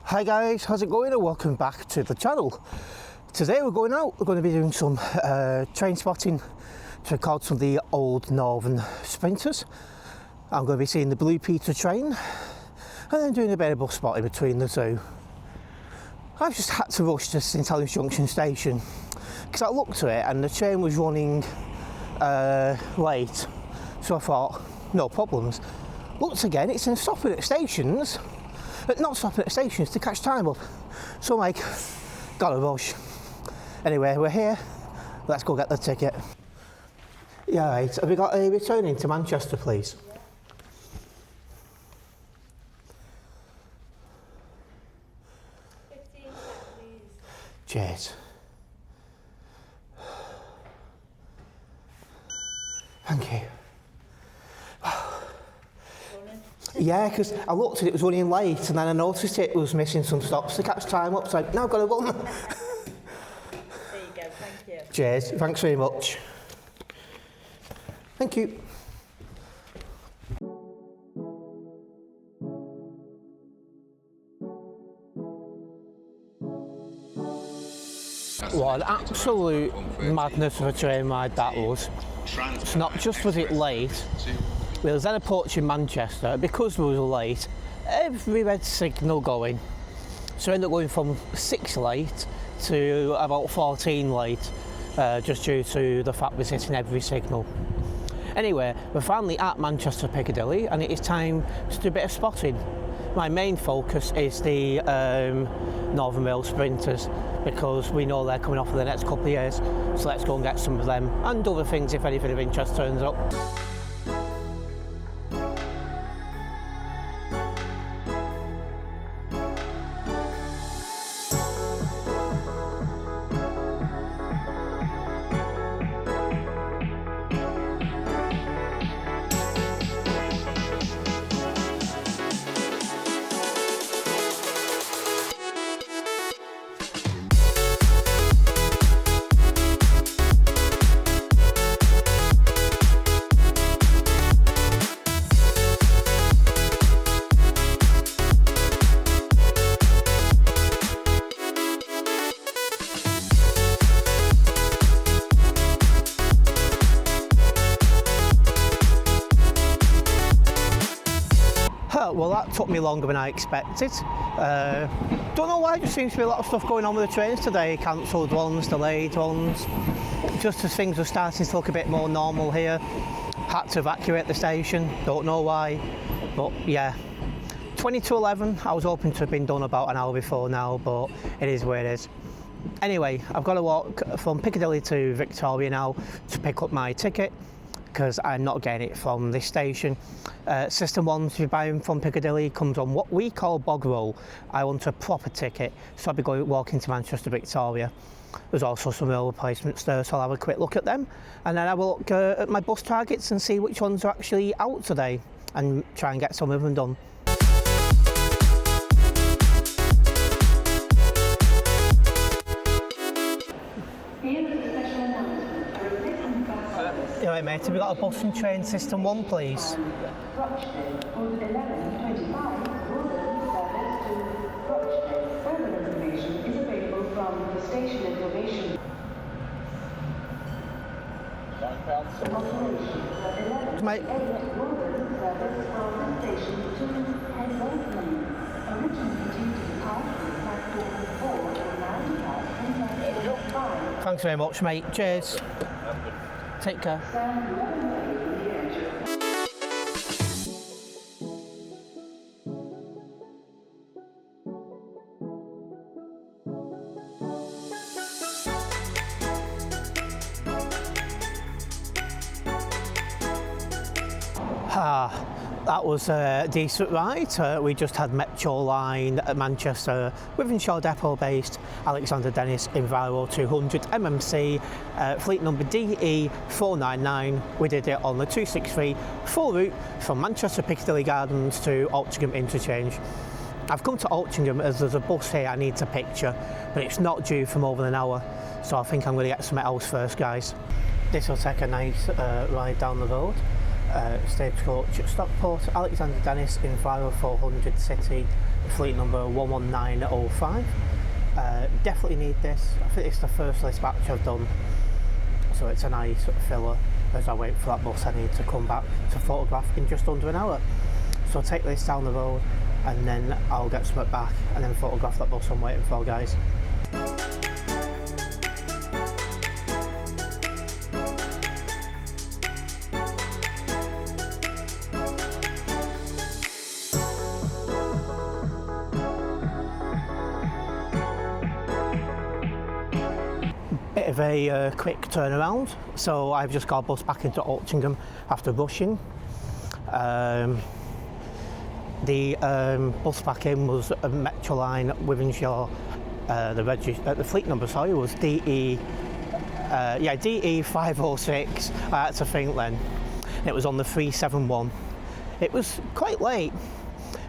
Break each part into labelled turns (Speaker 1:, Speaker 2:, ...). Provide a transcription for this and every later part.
Speaker 1: Hi guys, how's it going and welcome back to the channel. Today we're going out, we're going to be doing some train spotting to record some of the old Northern sprinters. I'm going to be seeing the Blue Peter train and then doing a bit of bus spotting between the two. I've just had to rush to St Helens Junction station because I looked at it and the train was running late, so I thought no problems. Looked again, it's in stopping at stations. But not stopping at stations to catch time up. So I'm like, gotta rush. Anyway, we're here. Let's go get the ticket. Yeah, right. Have we got a return into Manchester, please? Yeah.
Speaker 2: 15 sec, please.
Speaker 1: Cheers. Thank you. Yeah, because I looked at it, was running late, and then I noticed it was missing some stops to catch time up, so I now got to run.
Speaker 2: There you go, thank you.
Speaker 1: Cheers, thanks very much. Thank you. What an absolute madness of a train ride that was. It's not just was it late, we was then approaching Manchester, because we were late, every red signal going. So I ended up going from 6 late to about 14 late, just due to the fact we're hitting every signal. Anyway, we're finally at Manchester Piccadilly and it is time to do a bit of spotting. My main focus is the Northern Rail sprinters, because we know they're coming off for the next couple of years, so let's go and get some of them and other things if anything of interest turns up. Well, that took me longer than I expected. Don't know why, there seems to be a lot of stuff going on with the trains today. Cancelled ones, delayed ones. Just as things are starting to look a bit more normal here. Had to evacuate the station, don't know why. But yeah, 20 to 11, I was hoping to have been done about an hour before now, but it is where it is. Anyway, I've got to walk from Piccadilly to Victoria now to pick up my ticket, because I'm not getting it from this station. System 1, if you buy them from Piccadilly, comes on what we call bog roll. I want a proper ticket, so I'll be walking to Manchester Victoria. There's also some rail replacements there, so I'll have a quick look at them, and then I will look at my bus targets and see which ones are actually out today, and try and get some of them done. Right, mate, have we got a bus and train system 1, please?
Speaker 3: Rochdale on 11:25 Northern service to Rochdale. Further information is available from the station information. Operation 11:8 Northern service from the station to Headley. Originally due to depart from platform 4 and 95 and platform 5.
Speaker 1: Thanks very much, mate. Cheers. Take care.
Speaker 3: Stand 11 way in the edge.
Speaker 1: That was a decent ride. We just had Metro Line at Manchester, Withenshaw Depot based Alexander Dennis Enviro 200 MMC, fleet number DE499. We did it on the 263 full route from Manchester Piccadilly Gardens to Altrincham Interchange. I've come to Altrincham as there's a bus here I need to picture, but it's not due for more than an hour, so I think I'm going to get something else first, guys. This will take a nice ride down the road. Stagecoach at Stockport, Alexander Dennis Enviro 400 City, fleet number 11905. Definitely need this. I think it's the first dispatch I've done, so it's a nice filler as I wait for that bus I need to come back to photograph in just under an hour. So I'll take this down the road and then I'll get something back and then photograph that bus I'm waiting for, guys. Bit of a quick turnaround, so I've just got a bus back into Altrincham after rushing. The bus back in was a Metroline Wivenshaw. The fleet number, sorry, was DE506. I had to think then. It was on the 371. It was quite late,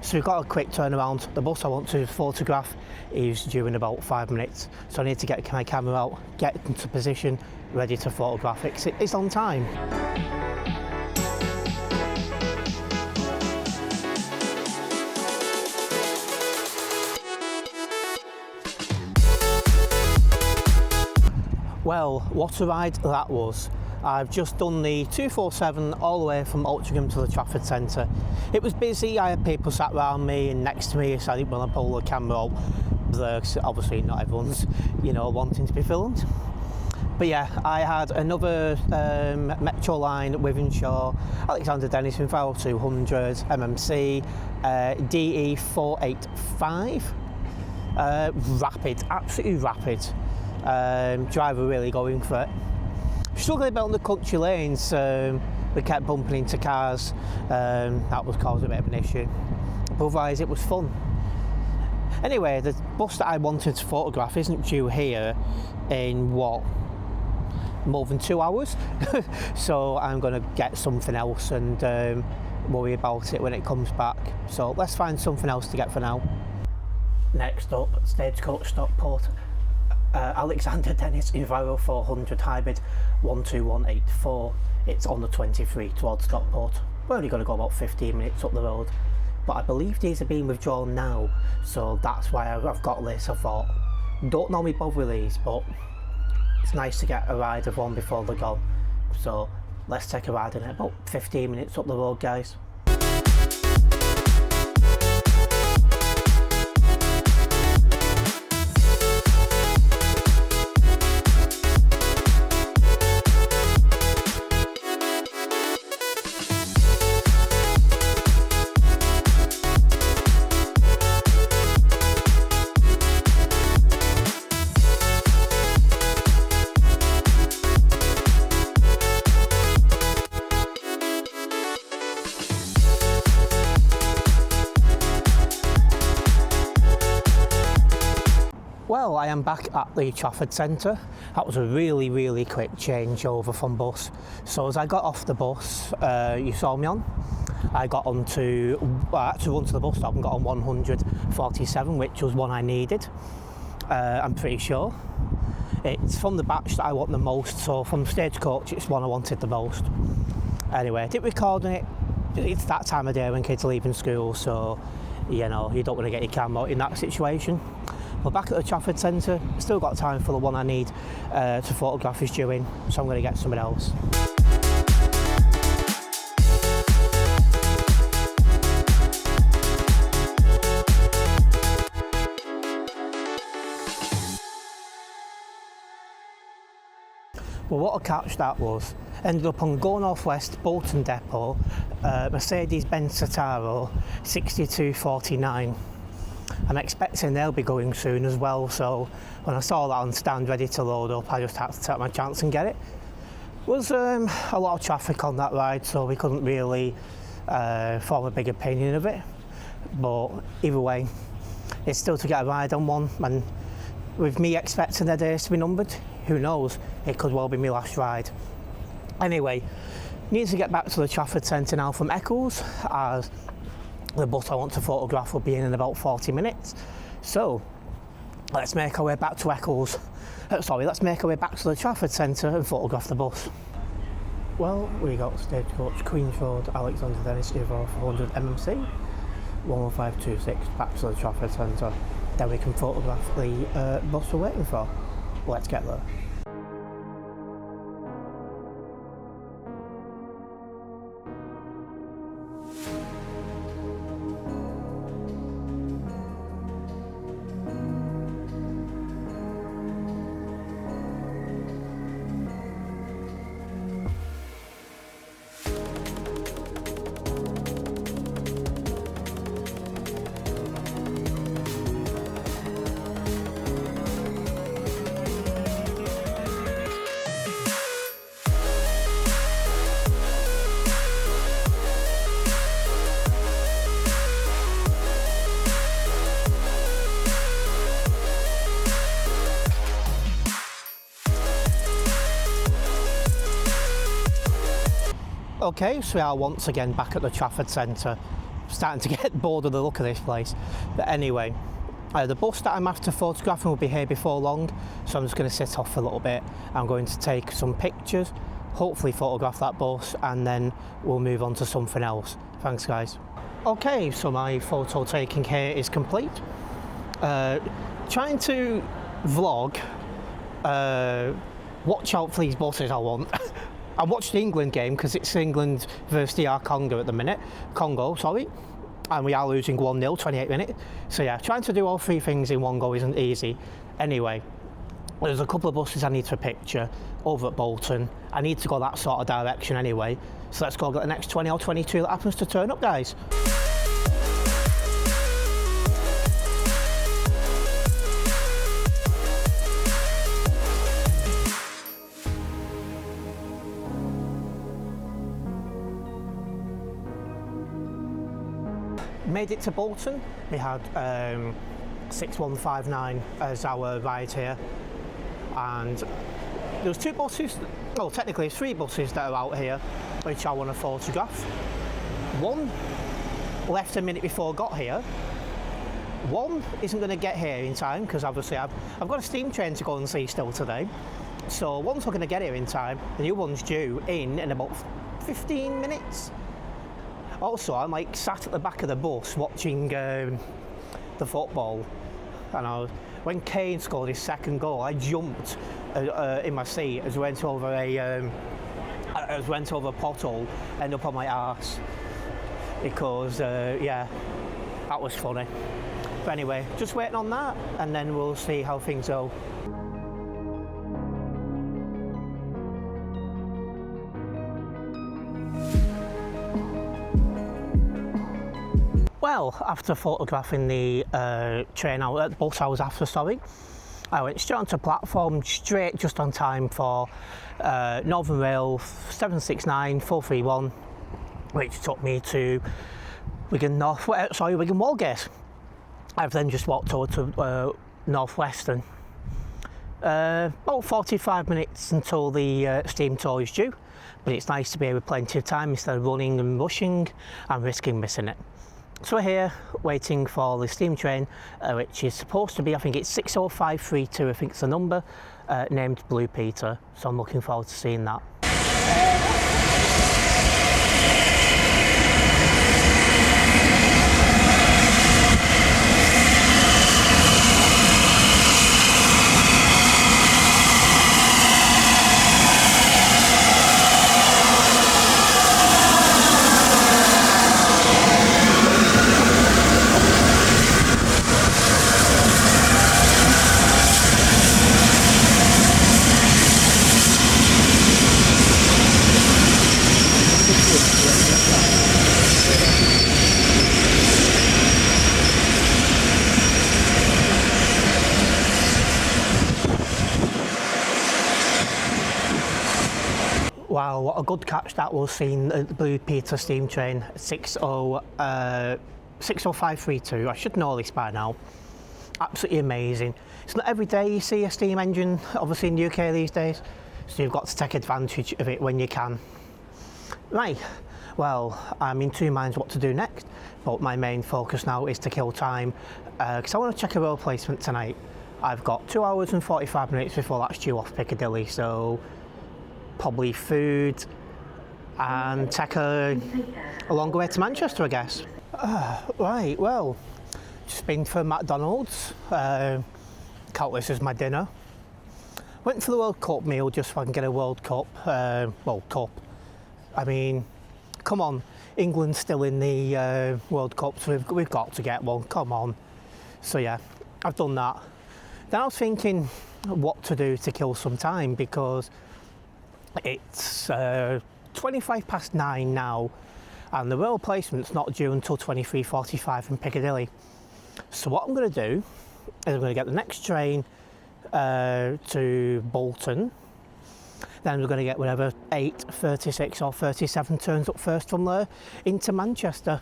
Speaker 1: so we've got a quick turnaround. The bus I want to photograph is due in about 5 minutes, so I need to get my camera out, get into position, ready to photograph it. It's on time. Well, what a ride that was. I've just done the 247 all the way from Altrincham to the Trafford Centre. It was busy, I had people sat around me and next to me, so I didn't want to pull the camera out there, 'cause obviously not everyone's, wanting to be filmed. But yeah, I had another Metroline Wivenshaw, Alexander Dennis in 200 MMC, DE485. Rapid, absolutely rapid. Driver really going for it. Struggling a bit on the country lanes, we kept bumping into cars, that was causing a bit of an issue. But otherwise it was fun. Anyway, the bus that I wanted to photograph isn't due here in more than 2 hours. So I'm going to get something else and worry about it when it comes back. So let's find something else to get for now. Next up, Stagecoach Stockport. Alexander Dennis Enviro 400 Hybrid 12184. It's on the 23 towards Stockport. We're only going to go about 15 minutes up the road, but I believe these are being withdrawn now, so that's why I've got this. I thought, don't normally bother with these, but it's nice to get a ride of one before they're gone. So let's take a ride in it. About 15 minutes up the road, guys. Well, I am back at the Trafford Centre. That was a really quick changeover from bus. So as I got off the bus, you saw me on, I got onto, I had to run to the bus stop and got on 147, which was one I needed, I'm pretty sure. It's from the batch that I want the most, so from Stagecoach it's one I wanted the most. Anyway, I did recording it. It's that time of day when kids are leaving school, so you don't want to get your camera out in that situation. We're back at the Trafford Centre, still got time for the one I need to photograph is due in, so I'm going to get something else. Well, what a catch that was. Ended up on Go North West Bolton Depot, Mercedes-Benz Citaro 6249. I'm expecting they'll be going soon as well, so when I saw that on stand ready to load up, I just had to take my chance and get it. There was a lot of traffic on that ride, so we couldn't really form a big opinion of it, but either way, it's still to get a ride on one, and with me expecting their days to be numbered, who knows, it could well be my last ride. Anyway, need to get back to the Trafford Centre now from Eccles, as the bus I want to photograph will be in about 40 minutes. So let's make our way back to Eccles. Let's make our way back to the Trafford Centre and photograph the bus. Well, we got Stagecoach Queen's Road, Alexander Dennis Evo 400 MMC. 11526 back to the Trafford Centre. Then we can photograph the bus we're waiting for. Let's get there. Okay, so we are once again back at the Trafford Centre. Starting to get bored of the look of this place. But anyway, the bus that I'm after photographing will be here before long, so I'm just going to sit off for a little bit. I'm going to take some pictures, hopefully photograph that bus, and then we'll move on to something else. Thanks guys. Okay, so my photo taking here is complete. Trying to vlog, watch out for these buses I want. I watched the England game because it's England versus DR Congo at the minute. Congo, sorry. And we are losing 1-0, 28 minutes. So yeah, trying to do all three things in one go isn't easy. Anyway, there's a couple of buses I need to picture over at Bolton. I need to go that sort of direction anyway. So let's go get the next 20 or 22 that happens to turn up, guys. Made it to Bolton. We had 6159 as our ride here, and there was two buses, well technically three buses that are out here which I want to photograph. One left a minute before I got here. One isn't going to get here in time because obviously I've got a steam train to go and see still today, so one's not going to get here in time. The new one's due in about 15 minutes. Also, I'm like sat at the back of the bus watching the football, and when Kane scored his second goal, I jumped in my seat as we went over a pothole, ended up on my arse because yeah, that was funny. But anyway, just waiting on that, and then we'll see how things go. Well, after photographing the bus I was after, sorry, I went straight onto platform, straight just on time for Northern Rail 769 431, which took me to Wigan Walgate. I've then just walked over to North Western. About 45 minutes until the steam tour is due, but it's nice to be here with plenty of time instead of running and rushing and risking missing it. So we're here waiting for the steam train, which is supposed to be, I think it's 60532, I think it's the number, named Blue Peter, so I'm looking forward to seeing that. Wow, what a good catch that was, seeing the Blue Peter steam train 60532. I should know this by now. Absolutely amazing. It's not every day you see a steam engine, obviously in the UK these days, so you've got to take advantage of it when you can. Right, well, I'm in two minds what to do next, but my main focus now is to kill time, because I want to check a road placement tonight. I've got 2 hours and 45 minutes before that's due off Piccadilly, so probably food and take a longer way to Manchester, I guess. Right, well, just been for McDonald's, count this as my dinner. Went for the World Cup meal just so I can get a World Cup, cup. I mean, come on, England's still in the World Cup, so we've got to get one, come on. So yeah, I've done that. Then I was thinking what to do to kill some time, because it's 9:25 now, and the rail placement's not due until 23:45 in Piccadilly. So what I'm going to do is I'm going to get the next train to Bolton. Then we're going to get whatever 8, 36 or 37 turns up first from there into Manchester.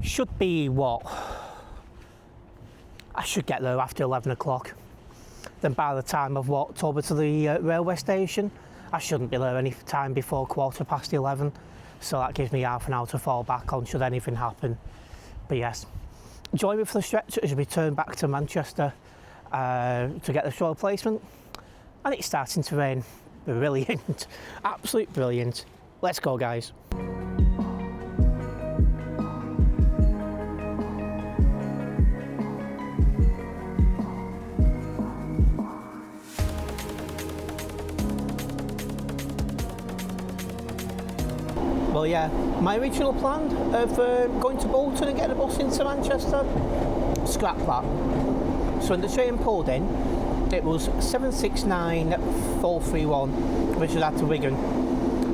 Speaker 1: Should be what? I should get there after 11 o'clock. Then by the time I've walked over to the railway station, I shouldn't be there any time before 11:15. So that gives me half an hour to fall back on should anything happen. But yes, join me for the stretch as we return back to Manchester to get the show replacement. And it's starting to rain. Brilliant, absolute brilliant. Let's go, guys. Well, yeah, my original plan of going to Bolton and getting a bus into Manchester, scrap that. So when the train pulled in, it was 769,431, which was out to Wigan.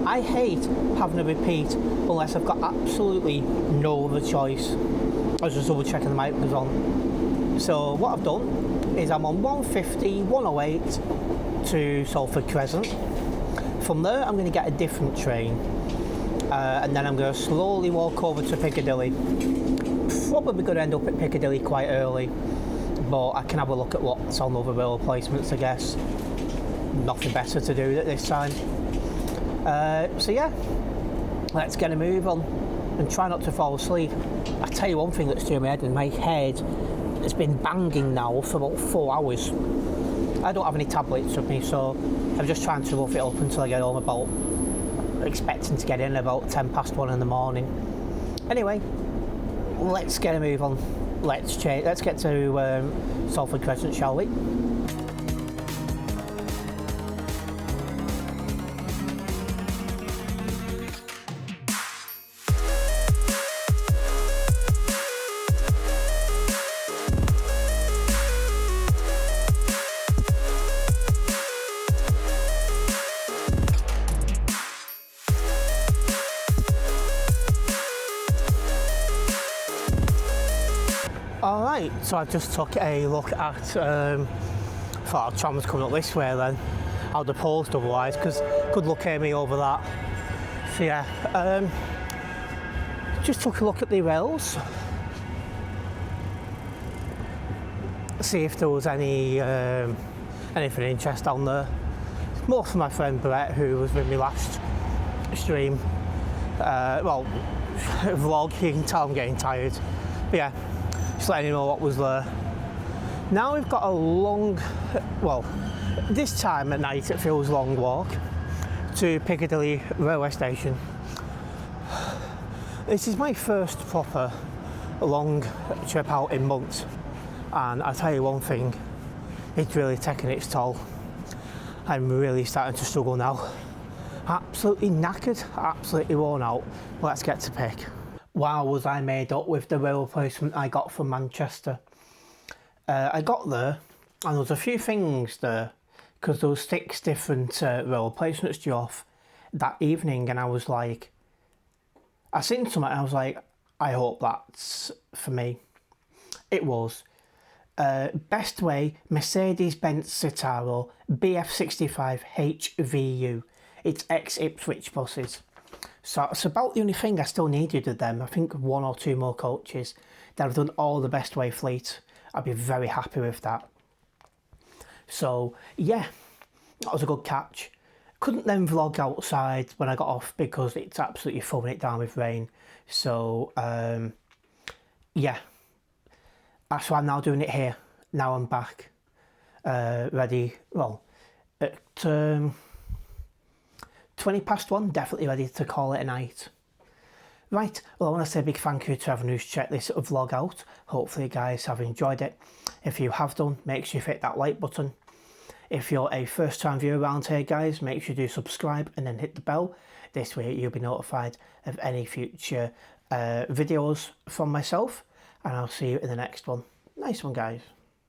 Speaker 1: I hate having a repeat unless I've got absolutely no other choice. I was just double checking the mic was on. So what I've done is I'm on 150, 108 to Salford Crescent. From there, I'm going to get a different train. And then I'm going to slowly walk over to Piccadilly. Probably going to end up at Piccadilly quite early, but I can have a look at what's on other rail replacements, I guess. Nothing better to do at this time. So yeah, let's get a move on and try not to fall asleep. I tell you one thing that's doing my head in. My head has been banging now for about 4 hours. I don't have any tablets with me, so I'm just trying to rough it up until I get home, about expecting to get in about 1:10 in the morning. Anyway, let's get a move on. Let's get to Salford Crescent, shall we? Alright, so I just took a look at, thought our tram was coming up this way then. I'd have paused otherwise, because good luck hear me over that. So yeah, just took a look at the rails. See if there was any anything interest on there. More for my friend Brett, who was with me last stream. Vlog, you can tell I'm getting tired. But yeah, just letting you know what was there. Now we've got a long, well, this time at night it feels a long walk to Piccadilly railway station. This is my first proper long trip out in months, and I tell you one thing, it's really taking its toll. I'm really starting to struggle now. Absolutely knackered, absolutely worn out. Let's get to Pick. Wow, was I made up with the rail replacement I got from Manchester. I got there and there was a few things there, because there was 6 different rail replacements due off that evening, and I was like, I seen something and I was like, I hope that's for me. It was. Best Way Mercedes-Benz Citaro BF65 HVU. It's ex-Ipswich buses. So it's about the only thing I still needed of them. I think 1 or 2 more coaches. Then I've done all the Best Way fleet. I'd be very happy with that. So yeah, that was a good catch. Couldn't then vlog outside when I got off because it's absolutely throwing it down with rain. So yeah, so I'm now doing it here. Now I'm back, ready, well, at 1:20, definitely ready to call it a night. Right, well, I want to say a big thank you to everyone who's checked this vlog out. Hopefully you guys have enjoyed it. If you have done, make sure you hit that like button. If you're a first time viewer around here, guys, make sure you do subscribe and then hit the bell. This way you'll be notified of any future videos from myself, and I'll see you in the next one. Nice one, guys.